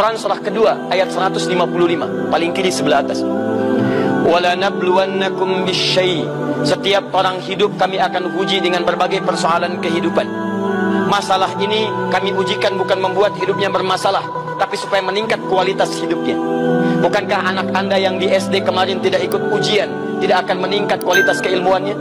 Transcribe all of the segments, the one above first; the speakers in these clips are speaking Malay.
Quran surah kedua ayat 155, paling kiri sebelah atas. Wala nabluwannakum bisyai. Setiap orang hidup kami akan uji dengan berbagai persoalan kehidupan. Masalah ini kami ujikan bukan membuat hidupnya bermasalah, tapi supaya meningkat kualitas hidupnya. Bukankah anak Anda yang di SD kemarin tidak ikut ujian tidak akan meningkat kualitas keilmuannya?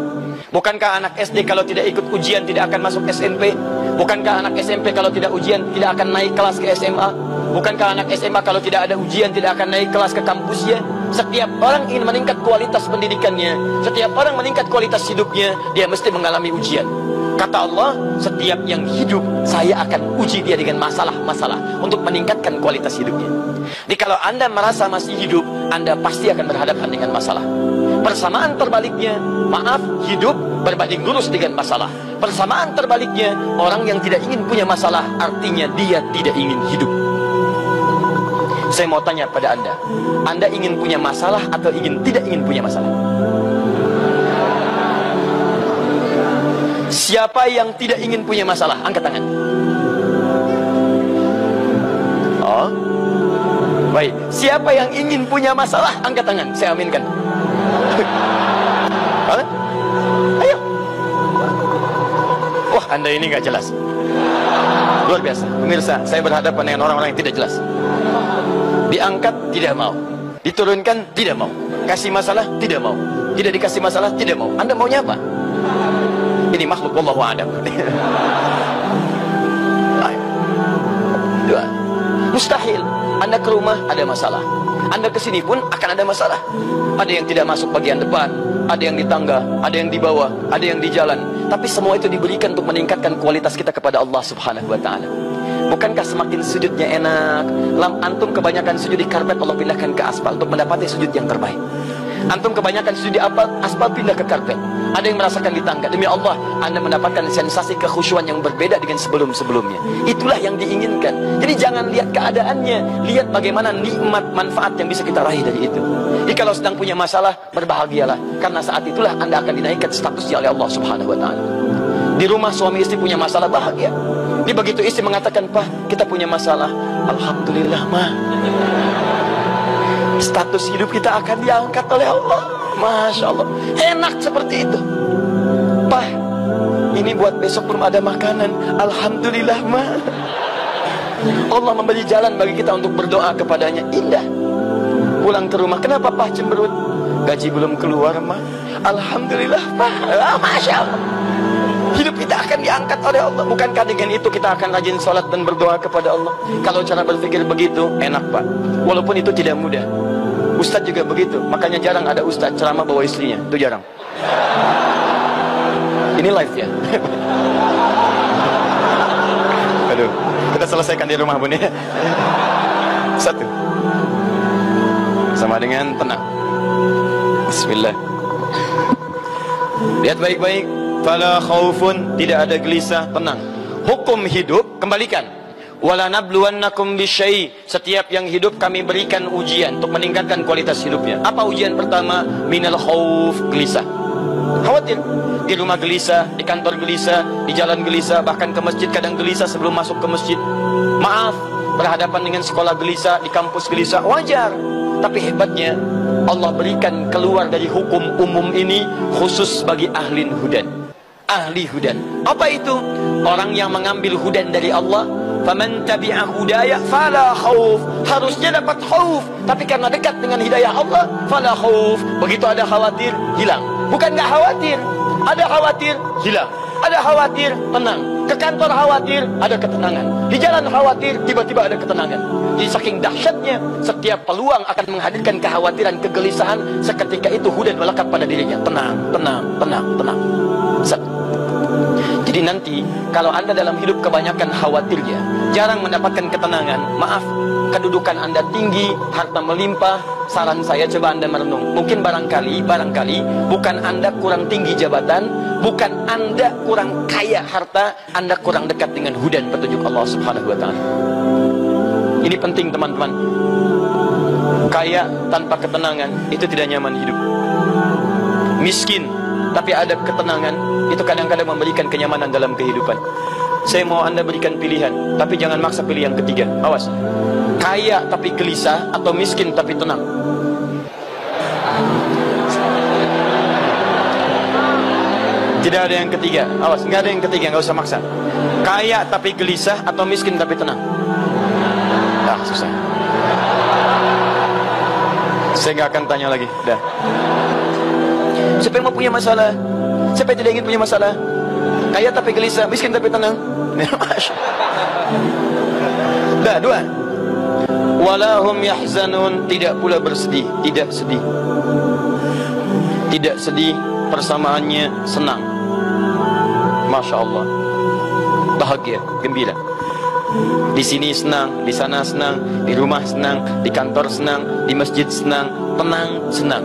Bukankah anak SD kalau tidak ikut ujian tidak akan masuk SMP? Bukankah anak SMP kalau tidak ujian tidak akan naik kelas ke SMA? Bukankah anak SMA kalau tidak ada ujian tidak akan naik kelas ke kampusnya? Setiap orang ingin meningkat kualitas pendidikannya, setiap orang meningkat kualitas hidupnya, dia mesti mengalami ujian. Kata Allah, setiap yang hidup saya akan uji dia dengan masalah-masalah untuk meningkatkan kualitas hidupnya. Jadi kalau Anda merasa masih hidup, Anda pasti akan berhadapan dengan masalah. Persamaan terbaliknya, maaf, hidup berbanding lurus dengan masalah. Persamaan terbaliknya, orang yang tidak ingin punya masalah artinya dia tidak ingin hidup. Saya mau tanya pada Anda ingin punya masalah atau tidak ingin punya masalah? Siapa yang tidak ingin punya masalah? Angkat tangan. Oh, baik. Siapa yang ingin punya masalah? Angkat tangan, saya aminkan. Hah? Ayo. Wah, Anda ini nggak jelas. Luar biasa. Pemirsa, saya berhadapan dengan orang-orang yang tidak jelas. Diangkat, tidak mau. Diturunkan, tidak mau. Kasih masalah, tidak mau. Tidak dikasih masalah, tidak mau. Anda maunya apa? Ini makhluk wallahu a'lam. Dua. Mustahil. Anda ke rumah ada masalah. Anda ke sini pun akan ada masalah. Ada yang tidak masuk bagian depan, ada yang di tangga, ada yang di bawah, ada yang di jalan. Tapi semua itu diberikan untuk meningkatkan kualitas kita kepada Allah Subhanahu wa taala. Bukankah semakin sujudnya enak? Antum kebanyakan sujud di karpet, Allah pindahkan ke aspal untuk mendapati sujud yang terbaik. Antum kebanyakan sujud di aspal, pindah ke karpet. Ada yang merasakan di tangga. Demi Allah, Anda mendapatkan sensasi kekhusyuan yang berbeda dengan sebelum-sebelumnya. Itulah yang diinginkan. Jadi jangan lihat keadaannya, lihat bagaimana nikmat manfaat yang bisa kita raih dari itu. Jadi kalau sedang punya masalah, berbahagialah, karena saat itulah Anda akan dinaikkan statusnya oleh Allah Subhanahu wa taala. Di rumah suami istri punya masalah, bahagia. Jadi begitu istri mengatakan, "Pak, kita punya masalah." Alhamdulillah, Ma. Status hidup kita akan diangkat oleh Allah. Masya Allah, enak seperti itu. Pak, ini buat besok belum ada makanan. Alhamdulillah, Ma. Allah memberi jalan bagi kita untuk berdoa kepadanya. Indah. Pulang ke rumah, kenapa Pak cemberut? Gaji belum keluar, Ma. Alhamdulillah, Pak. Masya Allah. Hidup kita akan diangkat oleh Allah. Bukankah dengan itu kita akan rajin sholat dan berdoa kepada Allah? Kalau cara berpikir begitu, enak Pak. Walaupun itu tidak mudah. Ustadz juga begitu. Makanya jarang ada ustadz ceramah bawa istrinya. Itu jarang. Ini live ya. Aduh, kita selesaikan di rumah Bun ya. Satu. Sama dengan tenang. Bismillah. Lihat baik-baik. Fala khaufun, tidak ada gelisah, tenang. Hukum hidup, kembalikan. Wala nabluwannakum bisyai. Setiap yang hidup kami berikan ujian untuk meningkatkan kualitas hidupnya. Apa ujian pertama? Minal khauf, gelisah. Khawatir. Di rumah gelisah, di kantor gelisah, di jalan gelisah, bahkan ke masjid kadang gelisah sebelum masuk ke masjid. Maaf, berhadapan dengan sekolah gelisah, di kampus gelisah, wajar. Tapi hebatnya, Allah berikan keluar dari hukum umum ini khusus bagi ahli hudan. Ahli hudan. Apa itu? Orang yang mengambil hudan dari Allah. Faman tabi'a hudaya fala khauf. Harusnya dapat khauf, tapi karena dekat dengan hidayah Allah, fala khauf. Begitu ada khawatir, hilang. Bukan nggak khawatir, ada khawatir, hilang. Ada khawatir, tenang. Ke kantor khawatir, ada ketenangan. Di jalan khawatir, tiba-tiba ada ketenangan. Jadi saking dahsyatnya, setiap peluang akan menghadirkan kekhawatiran, kegelisahan. Seketika itu hudan melekat pada dirinya. Tenang, tenang, tenang, tenang. Jadi nanti kalau Anda dalam hidup kebanyakan khawatirnya, jarang mendapatkan ketenangan, maaf, kedudukan Anda tinggi, harta melimpah, saran saya coba Anda merenung. Mungkin barangkali bukan Anda kurang tinggi jabatan, bukan Anda kurang kaya harta, Anda kurang dekat dengan hudan petunjuk Allah Subhanahu wa taala. Ini penting teman-teman. Kaya tanpa ketenangan itu tidak nyaman hidup. Miskin tapi ada ketenangan, itu kadang-kadang memberikan kenyamanan dalam kehidupan. Saya mau Anda berikan pilihan, tapi jangan maksa pilih yang ketiga. Awas. Kaya tapi gelisah atau miskin tapi tenang? Tidak ada yang ketiga. Awas, nggak ada yang ketiga, nggak usah maksa. Kaya tapi gelisah atau miskin tapi tenang? Ah, susah. Saya nggak akan tanya lagi. Dah. Siapa yang mau punya masalah? Siapa yang tidak ingin punya masalah? Kaya tapi gelisah, miskin tapi tenang. Dah, dua. Walahum yahzanun, tidak pula bersedih, tidak sedih. Tidak sedih, persamaannya senang. Masya Allah, bahagia, gembira. Di sini senang, di sana senang, di rumah senang, di kantor senang, di masjid senang, tenang, senang.